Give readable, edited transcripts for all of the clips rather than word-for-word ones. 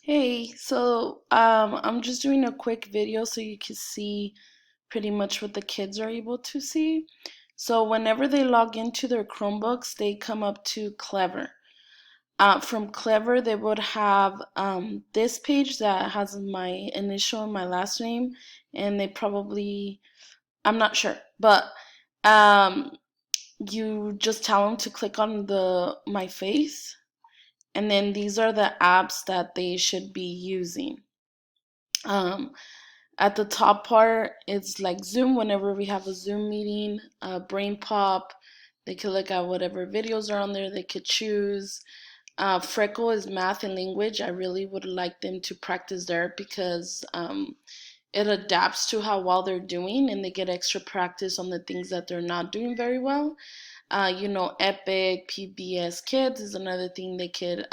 Hey, I'm just doing a quick video so you can see pretty much what the kids are able to see. So whenever they log into their Chromebooks, they come up to Clever. From Clever, they would have this page that has my initial and my last name, and I'm not sure, but um, you just tell them to click on the my face, and then these are the apps that they should be using. Um, at the top part, it's like Zoom whenever we have a Zoom meeting, Brain Pop. They could look at whatever videos are on there, they could choose. Freckle is math and language. I really would like them to practice there because it adapts to how well they're doing and they get extra practice on the things that they're not doing very well. Epic, PBS Kids is another thing they could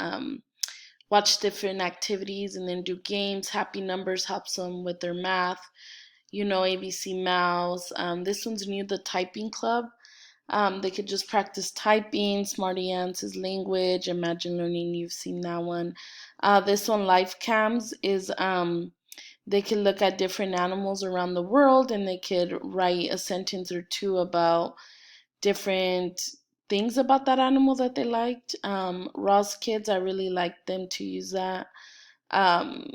watch different activities and then do games. Happy Numbers helps them with their math. ABC Mouse. This one's new, the Typing Club. They could just practice typing. Smarty Ants is language. Imagine Learning, you've seen that one. This one, Life Cams, is they could look at different animals around the world and they could write a sentence or two about different things about that animal that they liked. Ross Kids, I really like them to use that. Um,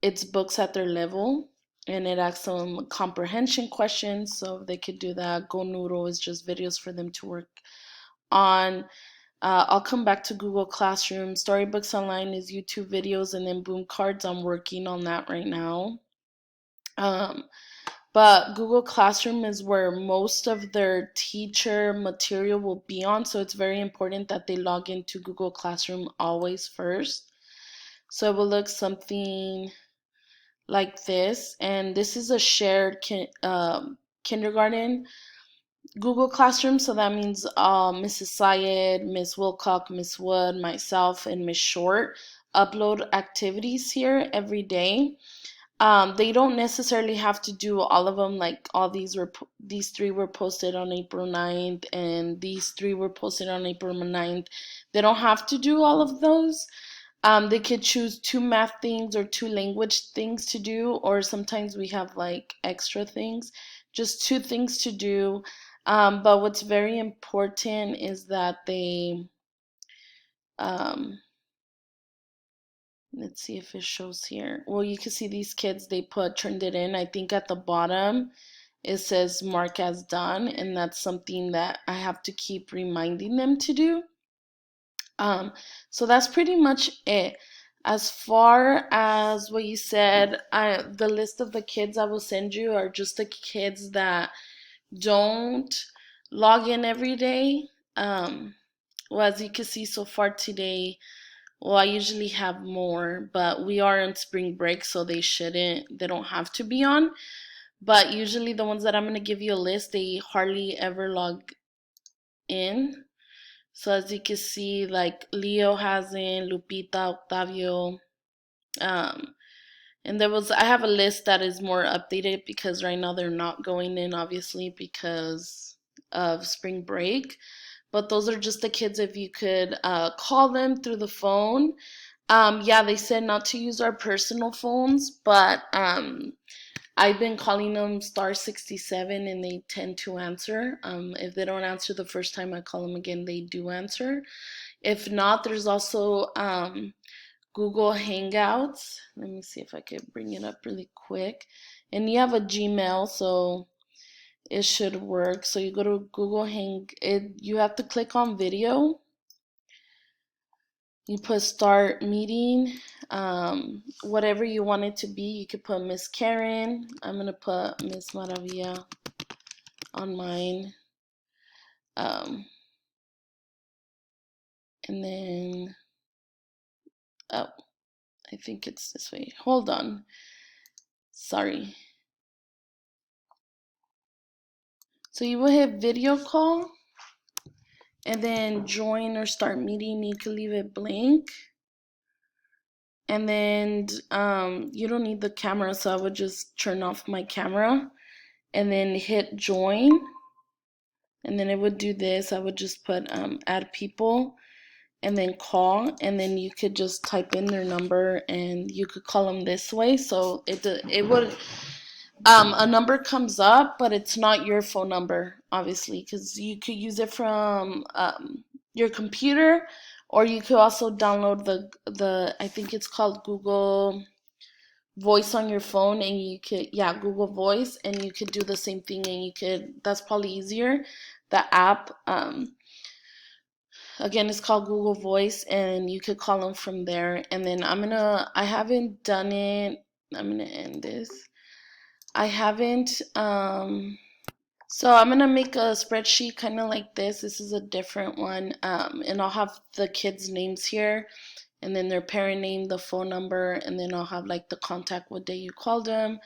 it's books at their level and it asks them comprehension questions, so they could do that. Go Noodle is just videos for them to work on. I'll come back to Google Classroom. Storybooks Online is YouTube videos, and then Boom Cards, I'm working on that right now. Um, but Google Classroom is where most of their teacher material will be on, so it's very important that they log into Google Classroom always first. So it will look something like this, and this is a shared kindergarten Google Classroom, so that means Mrs. Syed, Miss Wilcock, Miss Wood, myself, and Miss Short upload activities here every day. They don't necessarily have to do all of them. Like these three were posted on April 9th, and these three were posted on April 9th. They don't have to do all of those. They could choose two math things or two language things to do, or sometimes we have like extra things, just two things to do. But what's very important is that um, let's see if it shows here. Well, you can see these kids, they turned it in. I think at the bottom it says mark as done, and that's something that I have to keep reminding them to do. Um, so that's pretty much it. As far as what you said, the list of the kids I will send you are just the kids that don't log in every day. Um, well, as you can see so far today, well, I usually have more, but we are on spring break, so they don't have to be on. But usually the ones that I'm going to give you a list, they hardly ever log in. So as you can see, like Leo hasn't, Lupita, Octavio, um, and I have a list that is more updated because right now they're not going in, obviously, because of spring break. But those are just the kids if you could call them through the phone. Yeah, they said not to use our personal phones, but I've been calling them star 67 and they tend to answer. If they don't answer the first time I call them again, they do answer. If not, there's also Google Hangouts. Let me see if I could bring it up really quick. And you have a Gmail, so it should work. So you go to you have to click on video. You put start meeting, whatever you want it to be. You could put Miss Karen. I'm gonna put Miss Maravilla on mine. Um, and then, oh, I think it's this way. Hold on. Sorry. So you will hit video call and then join or start meeting. You can leave it blank. And then you don't need the camera, so I would just turn off my camera and then hit join. And then it would do this. I would just put add people. and then call, and then you could just type in their number and you could call them this way. So it would a number comes up, but it's not your phone number, obviously, because you could use it from your computer, or you could also download the I think it's called Google Voice on your phone, and you could, yeah, Google Voice, and you could do the same thing, and you could, that's probably easier. The app, again, it's called Google Voice, and you could call them from there. And then I haven't done it. I'm gonna end this. I haven't, so I'm gonna make a spreadsheet kind of like this. This is a different one, and I'll have the kids' names here, and then their parent name, the phone number, and then I'll have like the contact, what day you called them,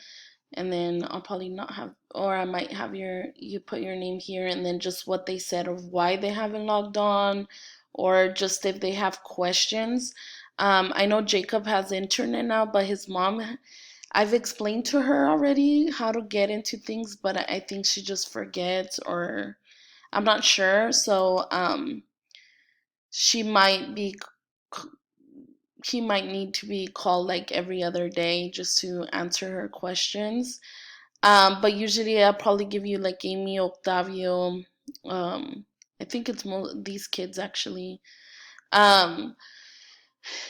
and then I'll probably not have, or I might have you put your name here, and then just what they said of why they haven't logged on, or just if they have questions. I know Jacob has internet now, but his mom, I've explained to her already how to get into things, but I think she just forgets, or I'm not sure. So she might be he might need to be called like every other day just to answer her questions. But usually I'll probably give you like Amy, Octavio. I think it's these kids actually. Um,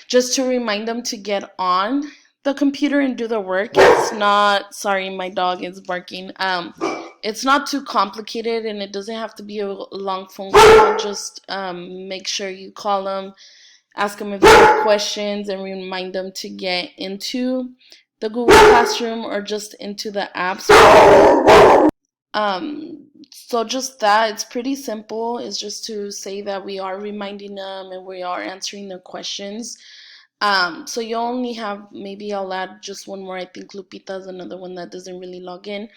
just to remind them to get on the computer and do the work. It's not, sorry, my dog is barking. It's not too complicated, and it doesn't have to be a long phone call. Just make sure you call them, ask them if they have questions, and remind them to get into the Google Classroom or just into the apps. So just that, it's pretty simple. It's just to say that we are reminding them and we are answering their questions. So you only have, maybe I'll add just one more. I think Lupita's another one that doesn't really log in.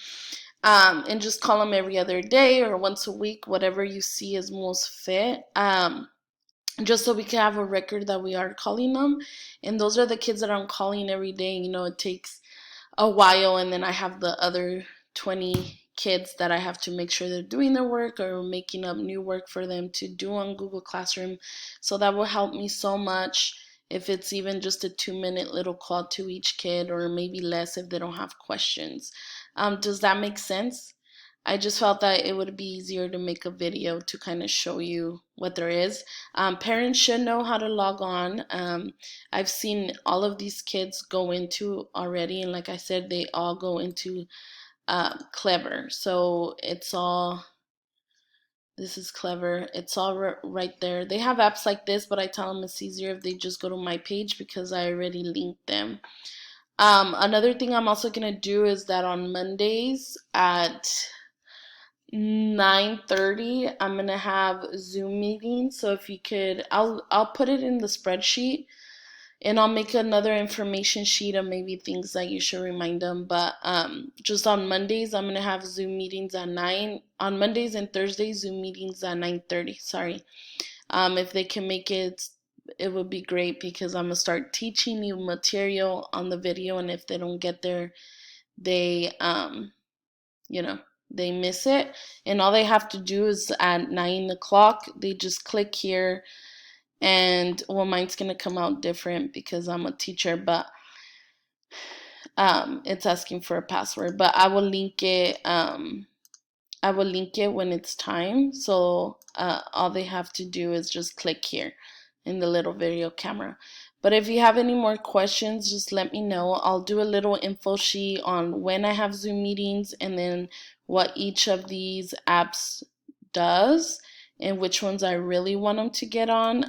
And just call them every other day or once a week, whatever you see is most fit. Just so we can have a record that we are calling them. And those are the kids that I'm calling every day. You know, it takes a while, and then I have the other 20 kids that I have to make sure they're doing their work or making up new work for them to do on Google Classroom. So that will help me so much if it's even just a 2-minute little call to each kid, or maybe less if they don't have questions. Does that make sense? I just felt that it would be easier to make a video to kind of show you what there is. Parents should know how to log on. I've seen all of these kids go into already, and like I said, they all go into Clever. So it's all, this is Clever. It's all right there. They have apps like this, but I tell them it's easier if they just go to my page because I already linked them. Another thing I'm also gonna do is that on Mondays at 9:30 I'm gonna have Zoom meetings. So if you could, I'll put it in the spreadsheet, and I'll make another information sheet of maybe things that you should remind them. But just on Mondays I'm gonna have Zoom meetings at 9. On Mondays and Thursdays, Zoom meetings at 9:30. Sorry. If they can make it, it would be great, because I'm gonna start teaching new material on the video, and if they don't get there, they you know, they miss it. And all they have to do is at 9 o'clock, they just click here, and well, mine's gonna come out different because I'm a teacher, but it's asking for a password. But I will link it. I will link it when it's time. So all they have to do is just click here in the little video camera. But if you have any more questions, just let me know. I'll do a little info sheet on when I have Zoom meetings, and then what each of these apps does, and which ones I really want them to get on.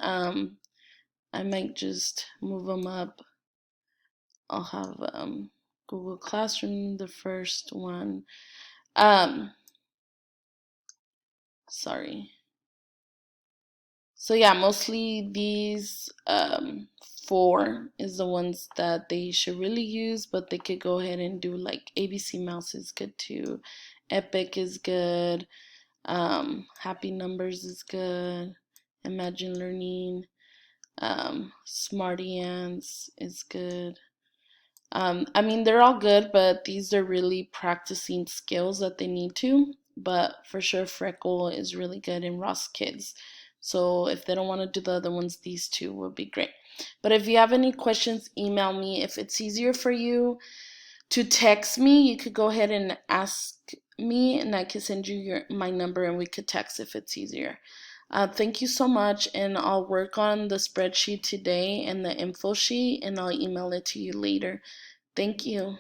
I might just move them up. I'll have Google Classroom, the first one. Sorry. So yeah, mostly these 4 is the ones that they should really use, but they could go ahead and do like ABC Mouse is good too. Epic is good. Happy Numbers is good. Imagine Learning. Smarty Ants is good. I mean, they're all good, but these are really practicing skills that they need to. But for sure, Freckle is really good in Ross Kids. So if they don't want to do the other ones, these two would be great. But if you have any questions, email me. If it's easier for you to text me, you could go ahead and ask me, and I can send you my number, and we could text if it's easier. Thank you so much, and I'll work on the spreadsheet today and the info sheet, and I'll email it to you later. Thank you.